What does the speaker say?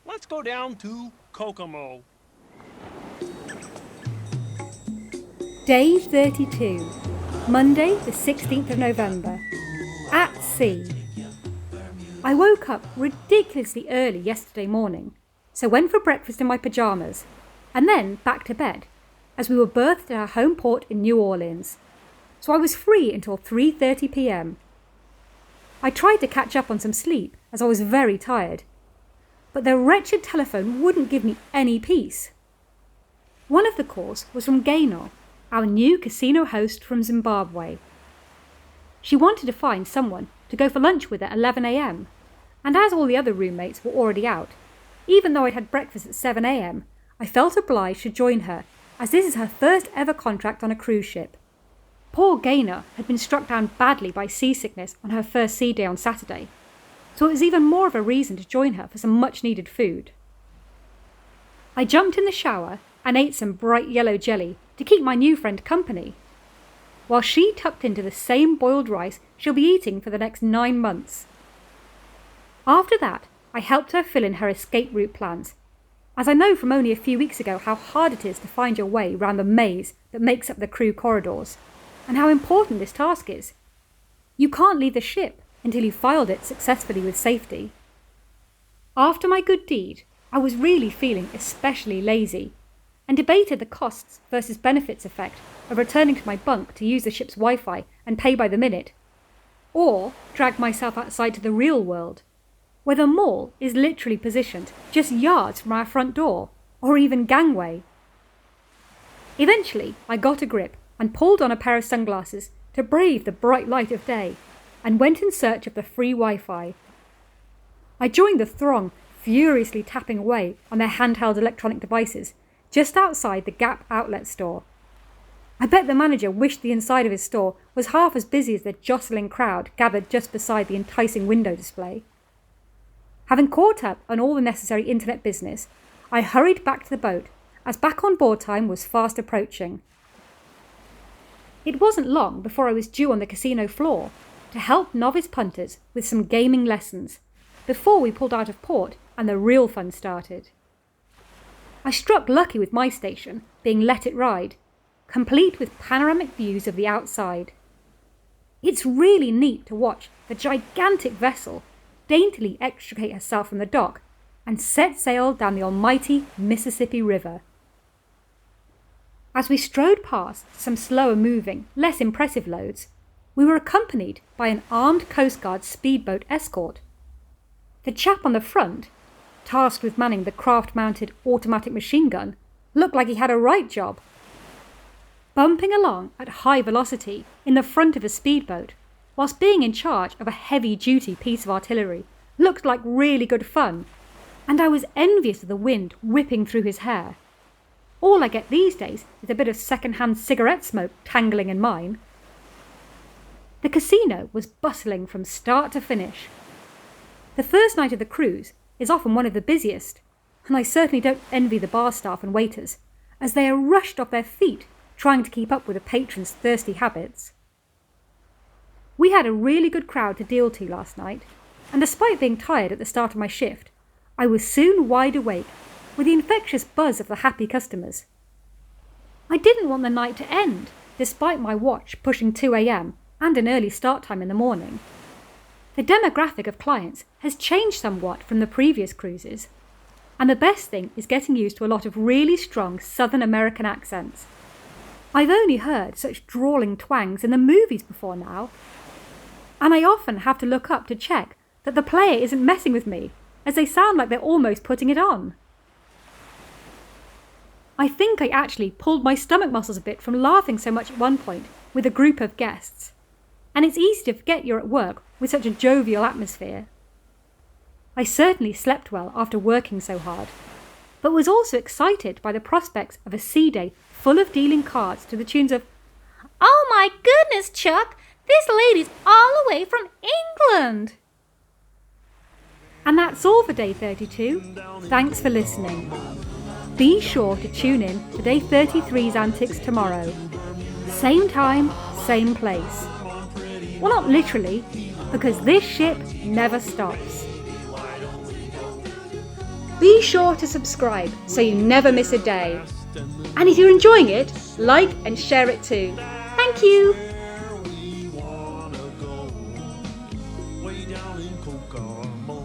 Let's go down to Kokomo. Day 32, Monday the 16th of November, at sea. I woke up ridiculously early yesterday morning, so went for breakfast in my pyjamas, and then back to bed, as we were berthed at our home port in New Orleans, so I was free until 3:30 p.m. I tried to catch up on some sleep as I was very tired, but the wretched telephone wouldn't give me any peace. One of the calls was from Gaynor, our new casino host from Zimbabwe. She wanted to find someone to go for lunch with at 11 a.m, and as all the other roommates were already out, even though I'd had breakfast at 7 a.m, I felt obliged to join her, as this is her first ever contract on a cruise ship. Poor Gaynor had been struck down badly by seasickness on her first sea day on Saturday, so it was even more of a reason to join her for some much needed food. I jumped in the shower and ate some bright yellow jelly to keep my new friend company, while she tucked into the same boiled rice she'll be eating for the next 9 months. After that, I helped her fill in her escape route plans, as I know from only a few weeks ago how hard it is to find your way round the maze that makes up the crew corridors, and how important this task is. You can't leave the ship until you filed it successfully with safety. After my good deed, I was really feeling especially lazy, and debated the costs versus benefits effect of returning to my bunk to use the ship's Wi-Fi and pay by the minute, or drag myself outside to the real world, where the mall is literally positioned just yards from our front door, or even gangway. Eventually, I got a grip and pulled on a pair of sunglasses to brave the bright light of day, and went in search of the free Wi-Fi. I joined the throng furiously tapping away on their handheld electronic devices just outside the Gap outlet store. I bet the manager wished the inside of his store was half as busy as the jostling crowd gathered just beside the enticing window display. Having caught up on all the necessary internet business, I hurried back to the boat, as back on board time was fast approaching. It wasn't long before I was due on the casino floor to help novice punters with some gaming lessons, before we pulled out of port and the real fun started. I struck lucky with my station, being Let It Ride, complete with panoramic views of the outside. It's really neat to watch the gigantic vessel daintily extricate herself from the dock and set sail down the almighty Mississippi River. As we strode past some slower moving, less impressive loads, we were accompanied by an armed Coast Guard speedboat escort. The chap on the front, tasked with manning the craft-mounted automatic machine gun, looked like he had a right job. Bumping along at high velocity in the front of a speedboat, whilst being in charge of a heavy-duty piece of artillery, looked like really good fun, and I was envious of the wind whipping through his hair. All I get these days is a bit of second-hand cigarette smoke tangling in mine. The casino was bustling from start to finish. The first night of the cruise is often one of the busiest, and I certainly don't envy the bar staff and waiters, as they are rushed off their feet trying to keep up with the patrons' thirsty habits. We had a really good crowd to deal to last night, and despite being tired at the start of my shift, I was soon wide awake with the infectious buzz of the happy customers. I didn't want the night to end, despite my watch pushing 2 a.m, and an early start time in the morning. The demographic of clients has changed somewhat from the previous cruises, and the best thing is getting used to a lot of really strong Southern American accents. I've only heard such drawling twangs in the movies before now, and I often have to look up to check that the player isn't messing with me, as they sound like they're almost putting it on. I think I actually pulled my stomach muscles a bit from laughing so much at one point with a group of guests, and it's easy to forget you're at work with such a jovial atmosphere. I certainly slept well after working so hard, but was also excited by the prospects of a sea day full of dealing cards to the tunes of "Oh my goodness, Chuck, this lady's all the way from England!" And that's all for day 32. Thanks for listening. Be sure to tune in to day 33's antics tomorrow. Same time, same place. Well, not literally, because this ship never stops. Be sure to subscribe so you never miss a day. And if you're enjoying it, like and share it too. Thank you! Where we wanna go, way down in Kokomo.